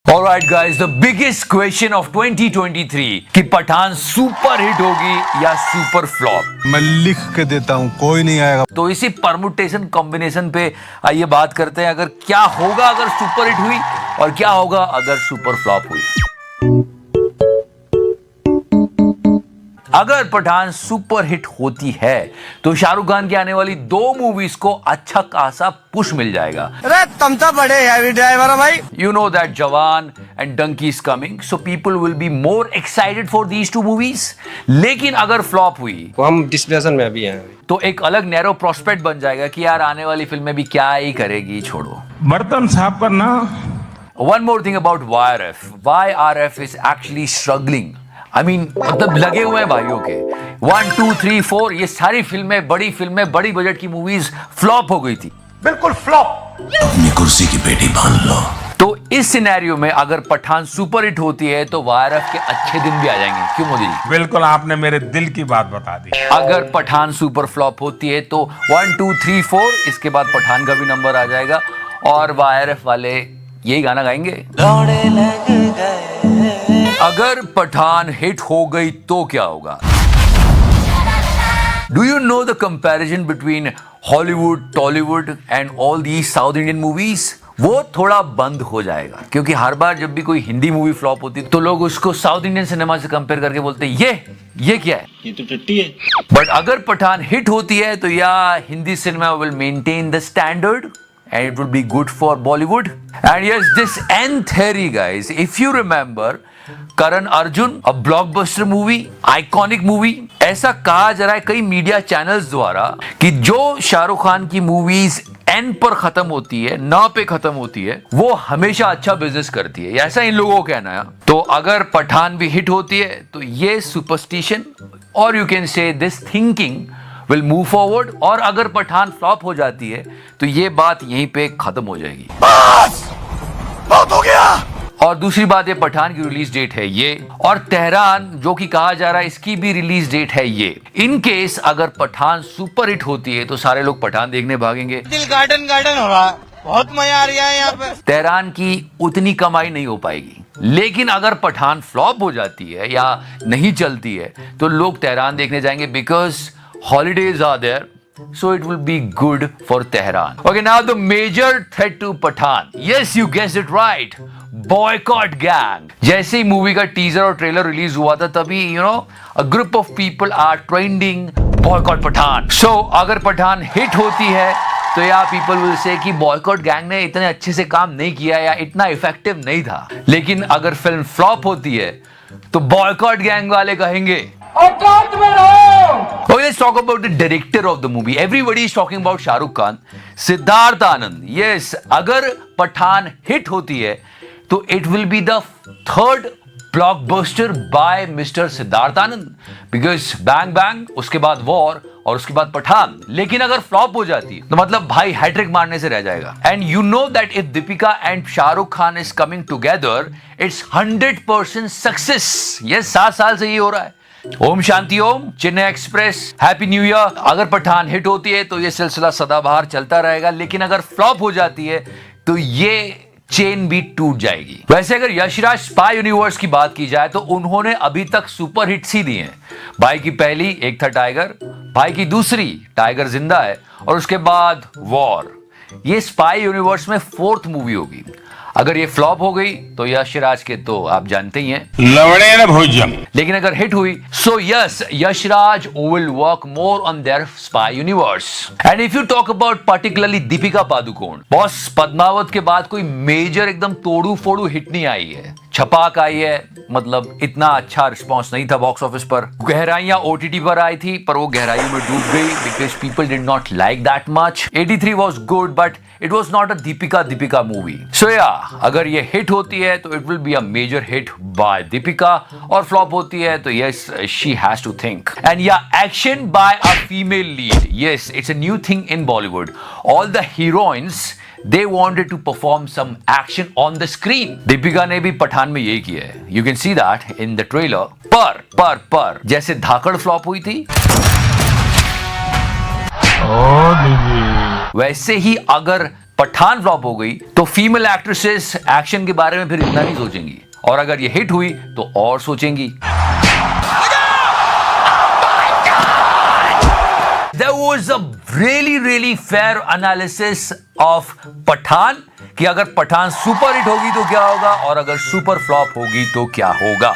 Alright guys, the biggest question of 2023 कि Pathan super hit होगी या सुपर फ्लॉप। मैं लिख के देता हूँ, कोई नहीं आएगा। तो इसी परमुटेशन कॉम्बिनेशन पे आइए बात करते हैं, अगर क्या होगा अगर सुपर हिट हुई और क्या होगा अगर सुपर फ्लॉप हुई। अगर पठान सुपर हिट होती है तो शाहरुख खान की आने वाली 2 मूवीज को अच्छा खासा पुश मिल जाएगा। अरे तुम तो बड़े हैवी ड्राइवर हो भाई। You know that Jawan and Donkey is coming, so people will be more excited for these 2 movies. लेकिन अगर फ्लॉप हुई तो हम डिस्कशन में भी हैं तो एक अलग नैरो प्रोस्पेक्ट बन जाएगा कि यार आने वाली फिल्में भी क्या ही करेगी, छोड़ो। बर्तन साफ करना। One more thing about YRF. YRF is actually struggling. मतलब लगे हुए हैं भाइयों के 1, 2, 3, 4 ये सारी फिल्में, बड़ी फिल्में, बड़ी बजट की मूवीज फ्लॉप हो गई थी, बिल्कुल फ्लॉप। अपनी कुर्सी की पेटी बांध लो। तो इस सिनेरियो में अगर पठान सुपर हिट होती है तो YRF के अच्छे दिन भी आ जाएंगे। क्यों मोदी जी? बिल्कुल, आपने मेरे दिल की बात बता दी। अगर पठान सुपर फ्लॉप होती है तो 1, 2, 3, 4 इसके बाद पठान का भी नंबर आ जाएगा और YRF वाले यही गाना गाएंगे। अगर पठान हिट हो गई तो क्या होगा? Do you know the comparison between Hollywood, Tollywood and all these South Indian movies? वो थोड़ा बंद हो जाएगा क्योंकि हर बार जब भी कोई हिंदी मूवी फ्लॉप होती है तो लोग उसको साउथ इंडियन सिनेमा से कंपेयर करके बोलते हैं ये क्या है, ये तो टट्टी है। बट अगर पठान हिट होती है तो या Hindi cinema will maintain the standard and it will be good for Bollywood. And yes, this end theory guys, if you remember Karan Arjun, a blockbuster movie, iconic movie, ऐसा कहा जा रहा है कई मीडिया चैनल्स द्वारा कि जो शाहरुख खान की मूवीज एन पर खत्म होती है, न पे खत्म होती है, वो हमेशा अच्छा बिजनेस करती है, ऐसा इन लोगों का कहना है। तो अगर पठान भी हिट होती है तो ये सुपरस्टिशन और you can say this thinking will move forward, और अगर पठान फ्लॉप हो जाती है तो ये बात यहीं पे खत्म हो जाएगी। बस बहुत हो गया। और दूसरी बात है पठान की रिलीज डेट है ये, और तेहरान जो कि कहा जा रहा है इसकी भी रिलीज डेट है ये। इन केस अगर पठान सुपर हिट होती है तो सारे लोग पठान देखने भागेंगे। दिल गार्डन हो रहा है, बहुत मजा आ रहा है यहाँ पे। तेहरान की उतनी कमाई नहीं हो पाएगी, लेकिन अगर पठान फ्लॉप हो जाती है या नहीं चलती है तो लोग तेहरान देखने जाएंगे because holidays are there, so it will be good for Tehran. Okay, now the major threat to Pathan. Yes, you guessed it right. Boycott gang. जैसे ही मूवी का टीजर और ट्रेलर रिलीज हुआ था तभी a group of people are trending boycott Pathan. So अगर Pathaan hit होती है तो या पीपल विल से कि बॉयकॉट गैंग ने इतने अच्छे से काम नहीं किया या इतना इफेक्टिव नहीं था। लेकिन अगर फिल्म फ्लॉप होती है तो बॉयकॉट गैंग वाले कहेंगे Okay, let's talk about the director of the movie. Everybody is talking about Shahrukh Khan. Siddharth Anand. Yes, अगर पठान हिट होती है तो it will be the 3rd blockbuster by Mr. Siddharth Anand. Because Bang Bang, उसके बाद War और उसके बाद पठान। लेकिन अगर फ्लॉप हो जाती है तो मतलब भाई हैट्रिक मारने से रह जाएगा। And you know that if Deepika and Shahrukh Khan is coming together, it's 100% success. Yes, 7 साल से ये हो रहा है। Om Shanti Om, Chennai Express, Happy New Year. अगर पठान हिट होती है तो ये सिलसिला सदाबहार चलता रहेगा, लेकिन अगर फ्लॉप हो जाती है तो ये चेन भी टूट जाएगी। वैसे अगर यशराज स्पाई यूनिवर्स की बात की जाए तो उन्होंने अभी तक सुपर हिट्स ही दी हैं। भाई की पहली एक था टाइगर, भाई की दूसरी टाइगर जिंदा है, और उसके बाद वॉर। ये स्पाई यूनिवर्स में 4th मूवी होगी। अगर ये फ्लॉप हो गई तो यशराज के तो आप जानते ही हैं लवड़े न भोजन। लेकिन अगर हिट हुई so yes, Yashraj will work more on their spy universe. And if you talk about particularly Deepika Padukone, boss Padmaavat के बाद कोई मेजर एकदम तोड़ू फोड़ू हिट नहीं आई है। छपाक आई है, मतलब इतना अच्छा रिस्पांस नहीं था बॉक्स ऑफिस पर। गहराइयां OTT पर आई थी पर वो गहराइयों में डूब गई because people did not like that much. 83 was good but it was not a Deepika movie. So yeah अगर ये हिट होती है तो it will be a major hit by Deepika, और फ्लॉप होती है तो yes she has to think. And yeah action by a female lead, yes it's a new thing in Bollywood. All the heroines they wanted to perform some action on the screen. Deepika ने भी पठान में यही किया है, you can see that in the trailer. पर जैसे धाकड़ flop हुई थी वैसे ही अगर पठान फ्लॉप हो गई तो फीमेल एक्ट्रेसेस एक्शन के बारे में फिर इतना नहीं सोचेंगी, और अगर ये हिट हुई तो और सोचेंगी। There was a really fair analysis of Pathan कि अगर पठान सुपर हिट होगी तो क्या होगा और अगर सुपर फ्लॉप होगी तो क्या होगा।